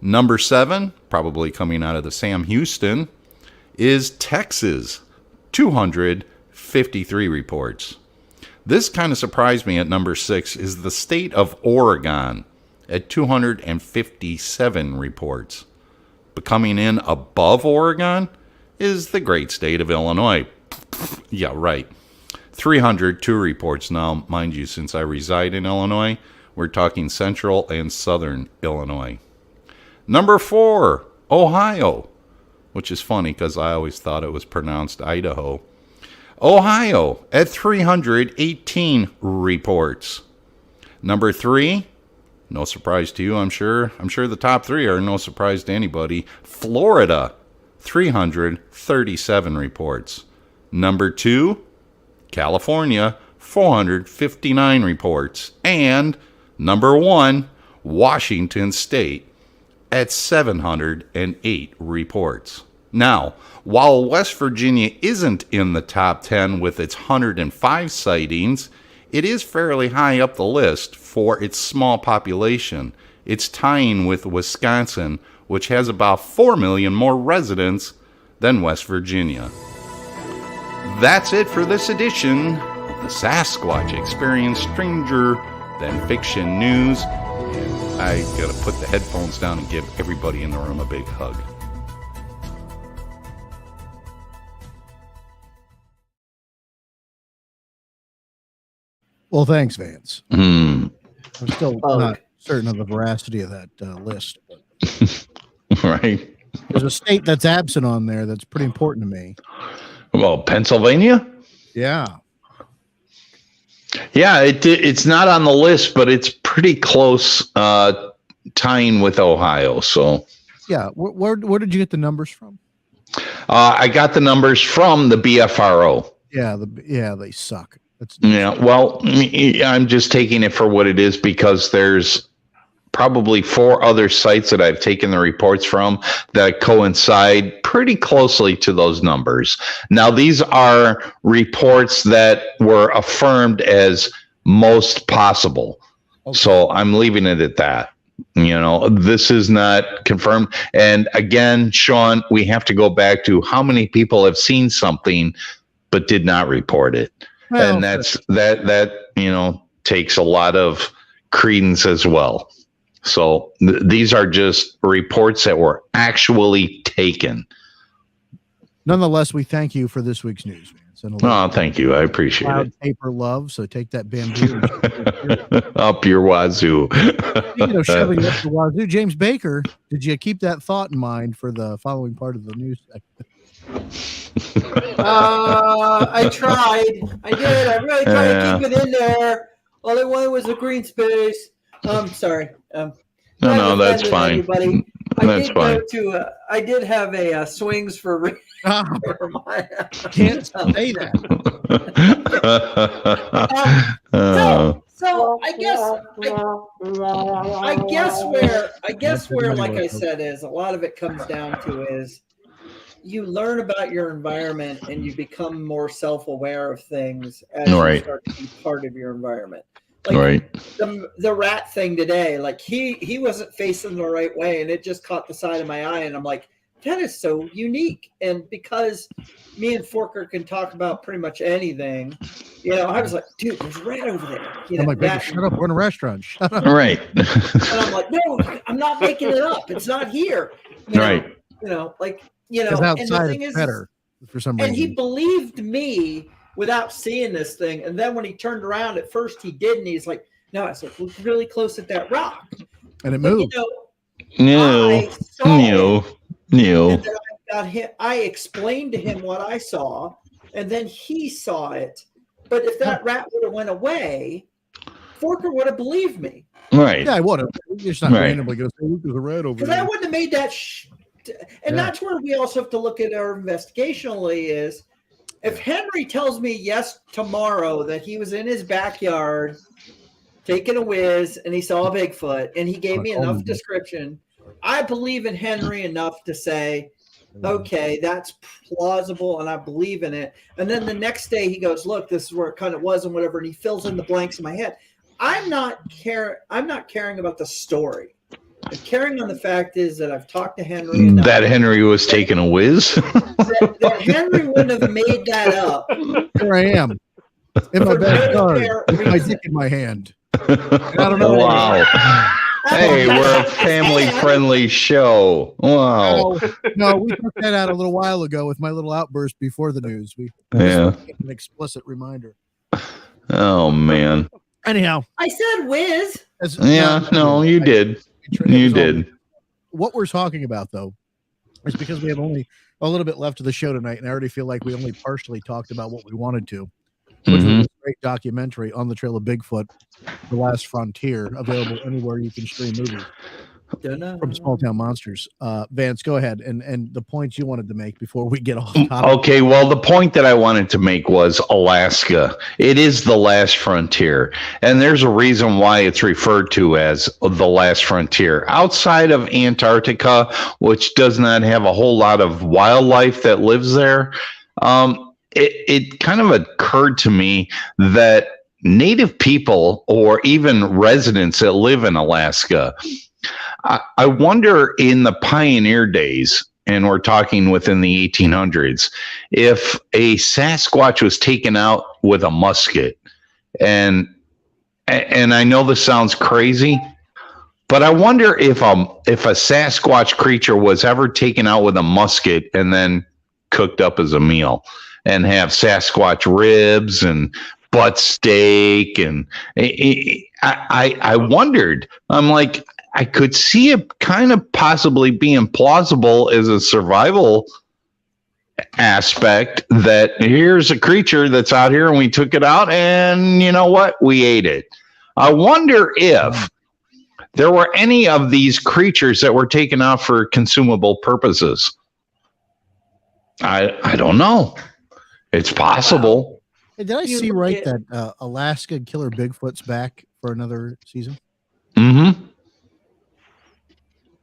Number 7, probably coming out of the Sam Houston, is Texas, 253 reports. This kind of surprised me at number 6 is the state of Oregon at 257 reports. But coming in above Oregon is the great state of Illinois. Yeah, right. 302 reports. Now, mind you, since I reside in Illinois, we're talking central and southern Illinois. Number 4, Ohio, which is funny because I always thought it was pronounced Idaho. Ohio at 318 reports. Number 3, no surprise to you, I'm sure. I'm sure the top 3 are no surprise to anybody. Florida, 337 reports. Number 2, California, 459 reports. And number 1, Washington State, at 708 reports. Now, while West Virginia isn't in the top 10 with its 105 sightings, it is fairly high up the list for its small population. It's tying with Wisconsin, which has about 4 million more residents than West Virginia. That's it for this edition of the Sasquatch Experience Stranger Than Fiction News. I gotta put the headphones down and give everybody in the room a big hug. Well, thanks, Vance. I'm still not certain of the veracity of that list. But Right. there's a state that's absent on there that's pretty important to me. Well, Pennsylvania? Yeah. Yeah, it's not on the list, but it's pretty close, tying with Ohio. So, Yeah. Where did you get the numbers from? I got the numbers from the BFRO. Yeah. They suck. Yeah. Well, I'm just taking it for what it is because there's probably 4 other sites that I've taken the reports from that coincide pretty closely to those numbers. Now, these are reports that were affirmed as most possible. Okay. So I'm leaving it at that. This is not confirmed. And again, Sean, we have to go back to how many people have seen something but did not report it. Well, and that takes a lot of credence as well. So these are just reports that were actually taken. Nonetheless, we thank you for this week's news, Vance. Thank you. I appreciate it. Paper love. So take that bamboo up your wazoo. Speaking of shoving it up the wazoo, James Baker, did you keep that thought in mind for the following part of the news segment? I tried. I did. I really tried to keep it in there. All I wanted was a green space. Sorry. No, that's fine. That's fine. I did have a swings for can't say that. So I guess where, like I said, is a lot of it comes down to is you learn about your environment and you become more self-aware of things as you start to be part of your environment. Like the rat thing today, like he wasn't facing the right way and it just caught the side of my eye and I'm like, that is so unique. And because me and Forker can talk about pretty much anything, I was like, dude, there's a rat over there. I'm like, baby, shut up. We're in a restaurant. Shut up. Right. And I'm like, no, I'm not making it up. It's not here. Right. Because outside it's better for some reason. And he believed me without seeing this thing. And then when he turned around, at first he didn't. He's like, no, I said, look really close at that rock. And it moved. No. I explained to him what I saw, and then he saw it. But if that rat would have went away, Forker would have believed me. Right. Yeah, I would have. You're just not randomly going to say, look, there's a rat over there. Because I wouldn't have made that. And that's where we also have to look at our investigationally is, if Henry tells me yes tomorrow that he was in his backyard taking a whiz and he saw a Bigfoot and he gave me enough description, I believe in Henry enough to say, okay, that's plausible and I believe in it. And then the next day he goes, look, this is where it kind of was and whatever, and he fills in the blanks in my head. I'm not caring about the story. carrying on the fact is that I've talked to Henry enough. That Henry was taking a whiz. that Henry wouldn't have made that up. Here I am in my backyard with my dick in my hand. I don't know. Wow. Hey, we're a family-friendly show. Wow. No, we took that out a little while ago with my little outburst before the news. Yeah. An explicit reminder. Oh man. Anyhow, I said whiz. No, you did. You did. What we're talking about, though, is because we have only a little bit left of the show tonight, and I already feel like we only partially talked about what we wanted to, which was a great documentary on the trail of Bigfoot, The Last Frontier, available anywhere you can stream movies from Small Town Monsters. Vance, go ahead, and the points you wanted to make before we get off topic. Okay, well, the point that I wanted to make was Alaska. It is the last frontier, and there's a reason why it's referred to as the last frontier. Outside of Antarctica, which does not have a whole lot of wildlife that lives there, it kind of occurred to me that native people or even residents that live in Alaska, I wonder in the pioneer days, and we're talking within the 1800s, if a Sasquatch was taken out with a musket. And I know this sounds crazy, but I wonder if a Sasquatch creature was ever taken out with a musket and then cooked up as a meal, and have Sasquatch ribs and butt steak. And I wondered, I'm like, I could see it kind of possibly being plausible as a survival aspect, that here's a creature that's out here and we took it out and you know what? We ate it. I wonder if there were any of these creatures that were taken out for consumable purposes. I don't know. It's possible. Hey, did I see right that Alaska Killer Bigfoot's back for another season? Mm-hmm.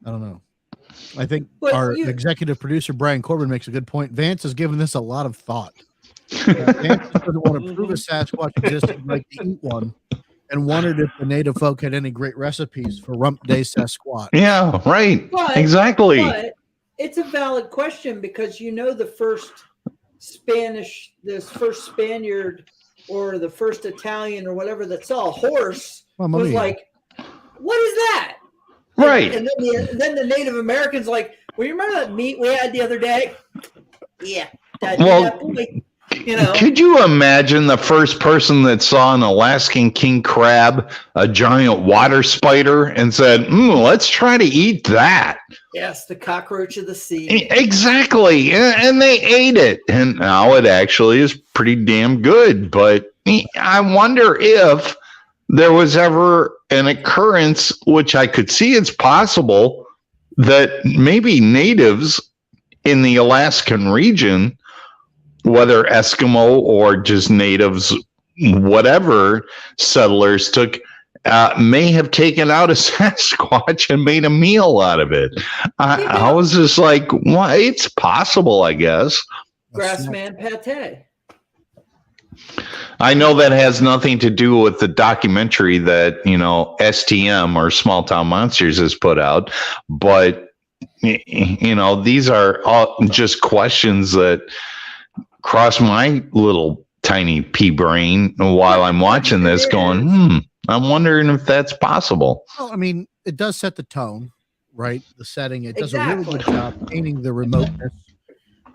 I don't know. I think our executive producer, Brian Corbin, makes a good point. Vance has given this a lot of thought. Vance doesn't want to prove a Sasquatch existed, like to eat one, and wondered if the native folk had any great recipes for Rump Day Sasquatch. Yeah, right. Exactly. But it's a valid question, because the first Spaniard or the first Italian or whatever that saw a horse was like, what is that? Right. And then the Native Americans like, well, you remember that meat we had the other day? Yeah. Could you imagine the first person that saw an Alaskan king crab, a giant water spider, and said, let's try to eat that? Yes, the cockroach of the sea. Exactly. And they ate it. And now it actually is pretty damn good. But I wonder if there was ever an occurrence, which I could see it's possible, that maybe natives in the Alaskan region, whether Eskimo or just natives, whatever settlers took, may have taken out a Sasquatch and made a meal out of it. I was just like, well, it's possible, I guess. Grassman pate. I know that has nothing to do with the documentary that, STM or Small Town Monsters has put out, but, these are all just questions that cross my little tiny pea brain while I'm watching this going, I'm wondering if that's possible. Well, I mean, it does set the tone, right? The setting. It does a really good job painting the remoteness,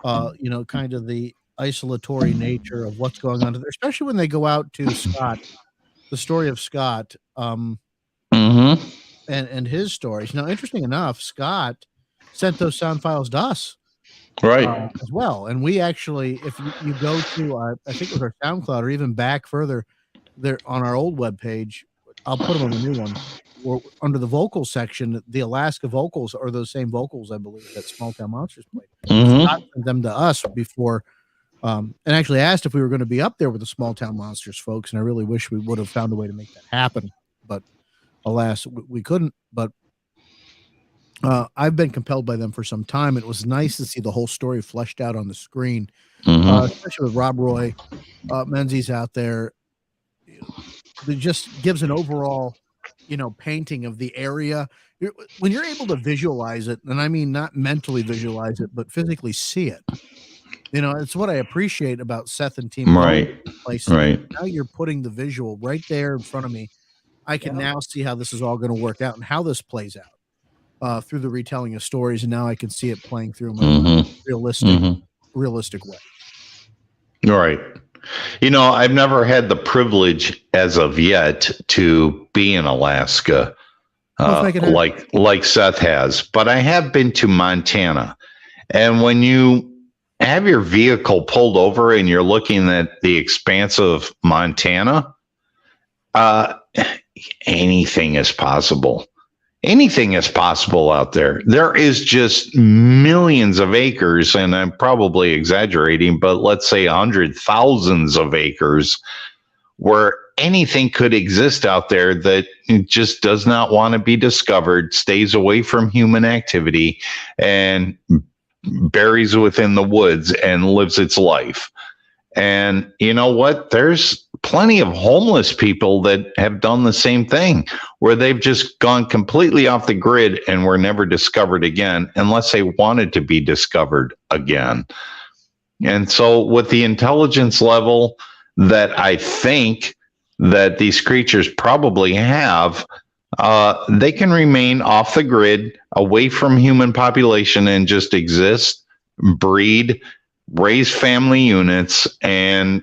kind of the isolatory nature of what's going on there, especially when they go out to Scott, the story of Scott, and his stories. Now, interesting enough, Scott sent those sound files to us, right, as well. And we actually, if you go to, I think it was our SoundCloud, or even back further, there on our old webpage, I'll put them on the new one. Or under the vocals section, the Alaska vocals are those same vocals, I believe, that Small Town Monsters played. Scott sent them to us before. And actually asked if we were going to be up there with the Small Town Monsters folks, and I really wish we would have found a way to make that happen, but alas, we couldn't. But I've been compelled by them for some time. It was nice to see the whole story fleshed out on the screen, especially with Rob Roy Menzies out there. It just gives an overall painting of the area. When you're able to visualize it, and I mean not mentally visualize it, but physically see it. It's what I appreciate about Seth and team. Right. Now you're putting the visual right there in front of me. I can now see how this is all going to work out and how this plays out through the retelling of stories. And now I can see it playing through in a realistic way. Right. I've never had the privilege as of yet to be in Alaska like Seth has, but I have been to Montana. And when you have your vehicle pulled over and you're looking at the expanse of Montana, anything is possible. Anything is possible out there. There is just millions of acres, and I'm probably exaggerating, but let's say 100,000 of acres where anything could exist out there that just does not want to be discovered, stays away from human activity, and buries within the woods and lives its life. And you know what? There's plenty of homeless people that have done the same thing, where they've just gone completely off the grid and were never discovered again, unless they wanted to be discovered again. And so with the intelligence level that I think that these creatures probably have, they can remain off the grid, away from human population, and just exist, breed, raise family units, and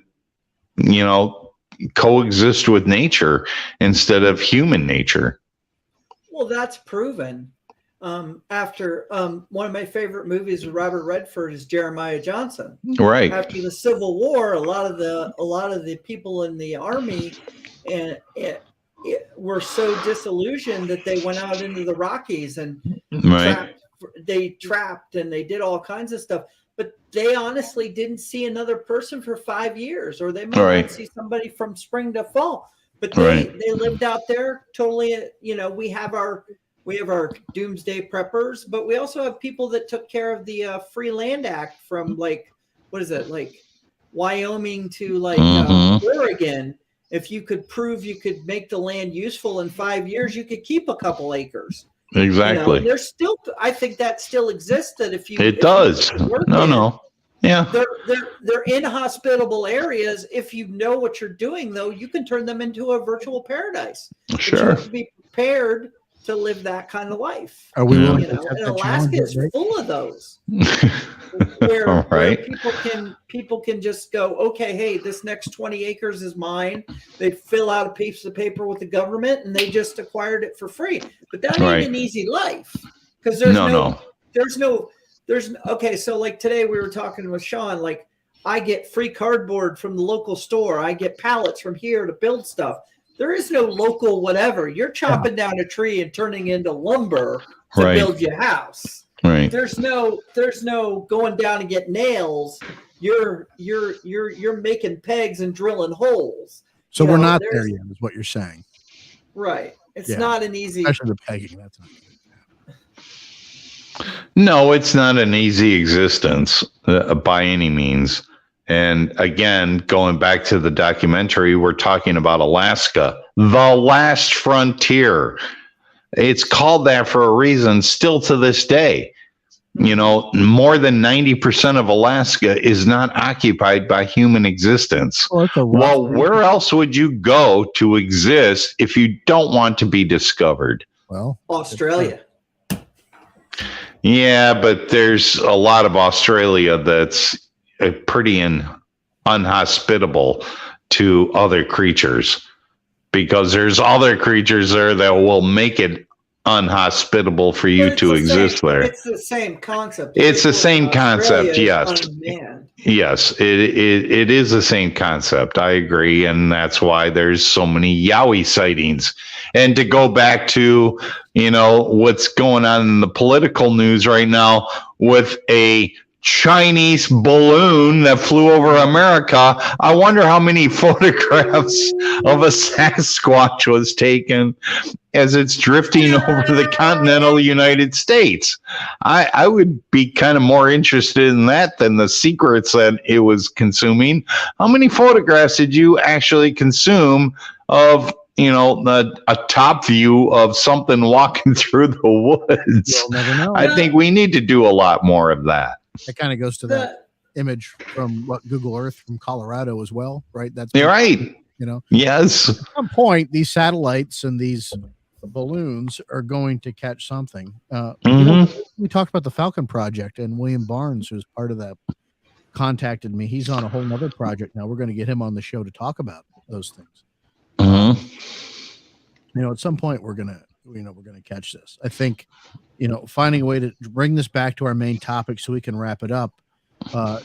coexist with nature instead of human nature. Well, that's proven. After one of my favorite movies with Robert Redford is Jeremiah Johnson. Right. After the Civil War, a lot of the people in the army were so disillusioned that they went out into the Rockies and trapped and they did all kinds of stuff. But they honestly didn't see another person for 5 years, or they might not see somebody from spring to fall. But they lived out there totally. We have our doomsday preppers, but we also have people that took care of the Free Land Act from Wyoming to Oregon. If you could prove you could make the land useful in 5 years, you could keep a couple acres. Exactly. There's still, I think that still exists. That if you, does. Yeah. They're inhospitable areas. If you know what you're doing, though, you can turn them into a virtual paradise. Sure. But you have to be prepared to live that kind of life. Are we willing to and Alaska is full of those. where people can just go, okay, hey, this next 20 acres is mine. They fill out a piece of paper with the government and they just acquired it for free. But that ain't an easy life, because there's okay. So like today we were talking with Sean, like I get free cardboard from the local store. I get pallets from here to build stuff. There is no local whatever. You're chopping down a tree and turning into lumber to build your house. Right. There's no going down and get nails. You're making pegs and drilling holes. So we're not there yet, is what you're saying. Right. It's not an easy. Especially the pegging. That's not good. No, it's not an easy existence by any means. And again, going back to the documentary, we're talking about Alaska, the last frontier. It's called that for a reason still to this day. More than 90% of Alaska is not occupied by human existence. Well, where else would you go to exist if you don't want to be discovered? Well, Australia. Yeah, but there's a lot of Australia that's pretty unhospitable to other creatures, because there's other creatures there that will make it unhospitable for you to exist there. It's the same concept. It's the same concept, yes. Yes, it is the same concept. I agree, and that's why there's so many Yowie sightings. And to go back to, what's going on in the political news right now with a Chinese balloon that flew over America. I wonder how many photographs of a Sasquatch was taken as it's drifting over the continental United States. I would be kind of more interested in that than the secrets that it was consuming. How many photographs did you actually consume of, a top view of something walking through the woods. You'll never know. I think we need to do a lot more of that. It kind of goes to that image from Google Earth from Colorado as well, right? You're right. Yes. At some point, these satellites and these balloons are going to catch something. We talked about the Falcon Project, and William Barnes, who's part of that, contacted me. He's on a whole nother project now. We're going to get him on the show to talk about those things. At some point we're gonna catch this. I think, finding a way to bring this back to our main topic so we can wrap it up.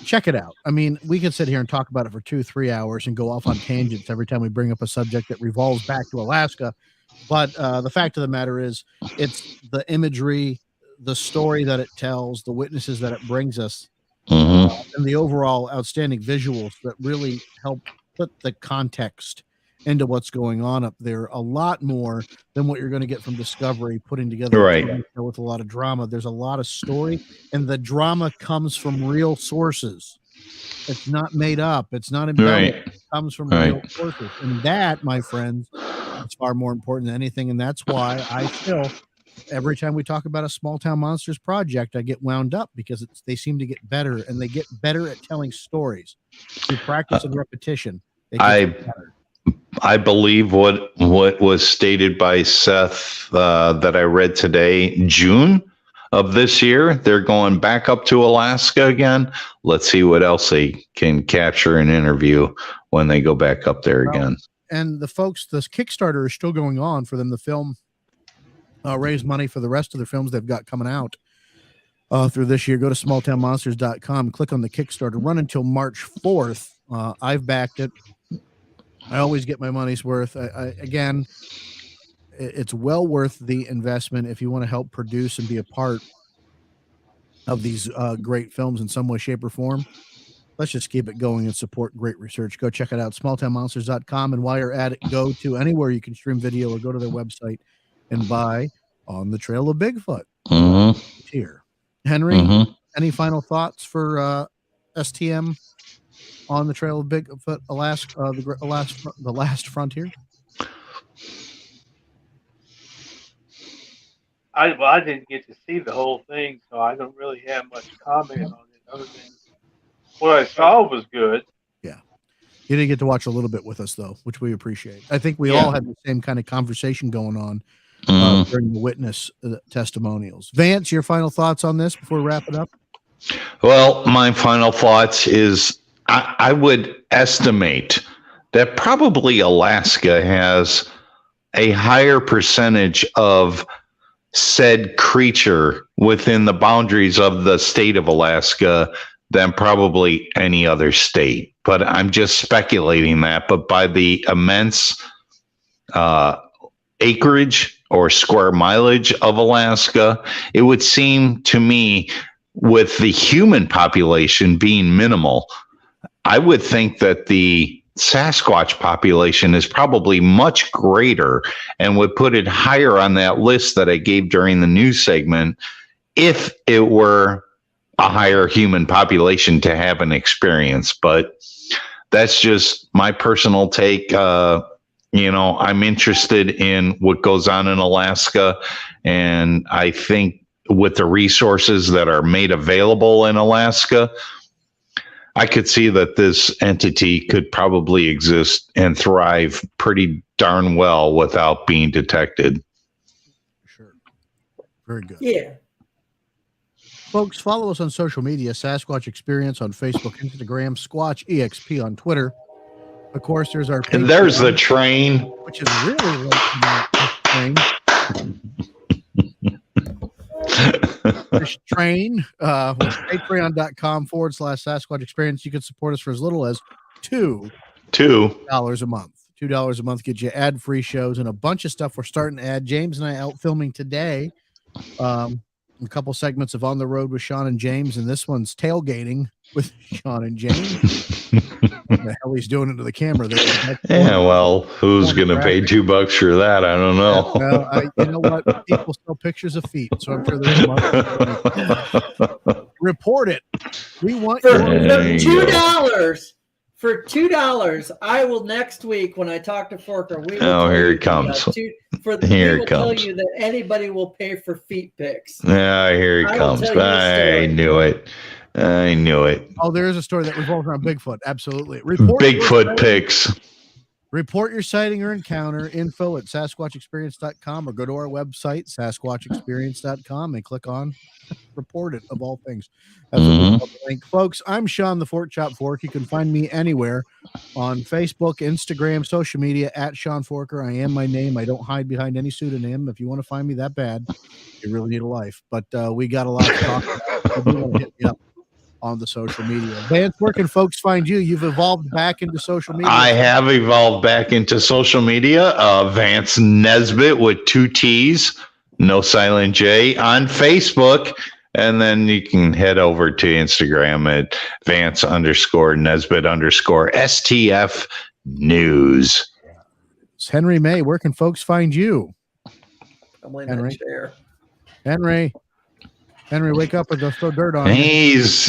Check it out. I mean, we could sit here and talk about it for 2-3 hours and go off on tangents every time we bring up a subject that revolves back to Alaska. But the fact of the matter is, it's the imagery, the story that it tells, the witnesses that it brings us, and the overall outstanding visuals that really help put the context into what's going on up there. A lot more than what you're going to get from Discovery putting together with a lot of drama. There's a lot of story, and the drama comes from real sources. It's not made up. It's not embellished. It comes from real sources. And that, my friends, is far more important than anything. And that's why I still, every time we talk about a Small Town Monsters project, I get wound up because they seem to get better, and they get better at telling stories through practice and repetition. I believe what was stated by Seth that I read today, June of this year, they're going back up to Alaska again. Let's see what else they can capture and interview when they go back up there again. And the folks, this Kickstarter is still going on for them to film, raise money for the rest of the films they've got coming out through this year. Go to smalltownmonsters.com, click on the Kickstarter, run until March 4th. I've backed it. I always get my money's worth. Again, it's well worth the investment if you want to help produce and be a part of these great films in some way, shape, or form. Let's just keep it going and support great research. Go check it out, smalltownmonsters.com. And while you're at it, go to anywhere you can stream video or go to their website and buy On the Trail of Bigfoot. Here. Henry, any final thoughts for STM? On the Trail of Bigfoot, Alaska, the last frontier. I didn't get to see the whole thing, so I don't really have much comment on it. Other than what I saw was good. Yeah, you did get to watch a little bit with us though, which we appreciate. I think we all had the same kind of conversation going on during the witness testimonials. Vance, your final thoughts on this before we wrap it up? Well, my final thoughts is I would estimate that probably Alaska has a higher percentage of said creature within the boundaries of the state of Alaska than probably any other state. But I'm just speculating that. But by the immense acreage or square mileage of Alaska, it would seem to me, with the human population being minimal, I would think that the Sasquatch population is probably much greater and would put it higher on that list that I gave during the news segment if it were a higher human population to have an experience. But that's just my personal take. I'm interested in what goes on in Alaska, and I think with the resources that are made available in Alaska, I could see that this entity could probably exist and thrive pretty darn well without being detected. Sure. Very good. Yeah. Folks, follow us on social media, Sasquatch Experience on Facebook, Instagram, Squatch EXP on Twitter. Of course, there's our and there's the train, which is really late train. This train, patreon.com/Sasquatch Experience. You can support us for as little as $2 a month. $2 a month gets you ad-free shows and a bunch of stuff we're starting to add. James and I out filming today. A couple segments of On the Road with Sean and James, and this one's tailgating with Sean and James. What the hell he's doing into the camera there? Yeah, well, who's going to pay $2 for that? I don't know. Well, you know what? People sell pictures of feet, so I'm sure there's a report it. We want for $2 For $2, I will next week when I talk to Forker. We will Oh, tell here you it comes. we Here will it tell comes. you that anybody will pay for feet pics. Yeah, here it I will comes. tell you a I story. knew it. I knew it. Oh, there is a story that revolves around Bigfoot. Absolutely. Report your Bigfoot sighting- pics. Report your sighting or encounter. Info at SasquatchExperience.com or go to our website, SasquatchExperience.com, and click on report it, of all things. That's what we call the link. Folks, I'm Sean the Fork Chop Fork. You can find me anywhere on Facebook, Instagram, social media at Sean Forker. I am my name. I don't hide behind any pseudonym. If you want to find me that bad, you really need a life. But we got a lot to talk about. You want to hit me up on the social media. Vance, where can folks find you? You've evolved back into social media. I have evolved back into social media. Vance Nesbitt with 2 T's, no silent J, on Facebook. And then you can head over to Instagram at Vance_Nesbitt_STF News. Henry May, where can folks find you? I'm Henry. that chair. Henry, wake up or they'll throw dirt on you. He's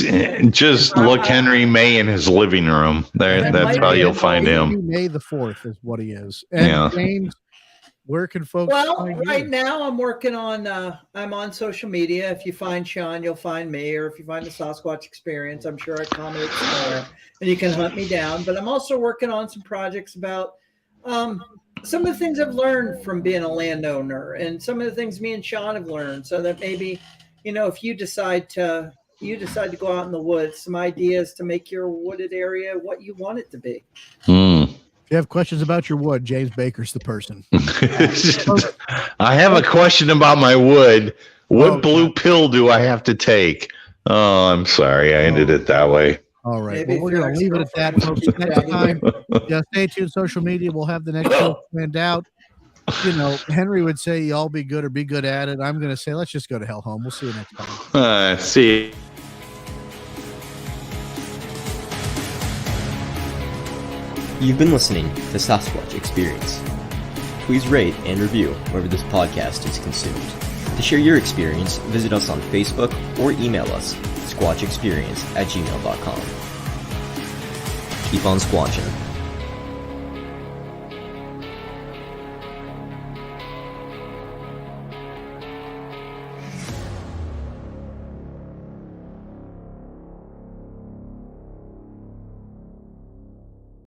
just look Henry May in his living room. That's how you'll find him. May the 4th is what he is. And James, where can folks find right you? now I'm working on I'm on social media. If you find Sean, you'll find me, or if you find the Sasquatch Experience, I'm sure I comment somewhere and you can hunt me down. But I'm also working on some projects about some of the things I've learned from being a landowner and some of the things me and Sean have learned, so that maybe, if you decide to go out in the woods, some ideas to make your wooded area what you want it to be. If you have questions about your wood, James Baker's the person. I have a question about my wood. What blue pill do I have to take? Oh, I'm sorry. I ended it that way. All right. Maybe Well, we're going to leave it at that, folks. Next time, stay tuned. Social media. We'll have the next show planned out. Henry would say, y'all be good or be good at it. I'm going to say, let's just go to hell home. We'll see you next time. See you. You've been listening to Sasquatch Experience. Please rate and review wherever this podcast is consumed. To share your experience, visit us on Facebook or email us, squatchexperience@gmail.com. Keep on squatching.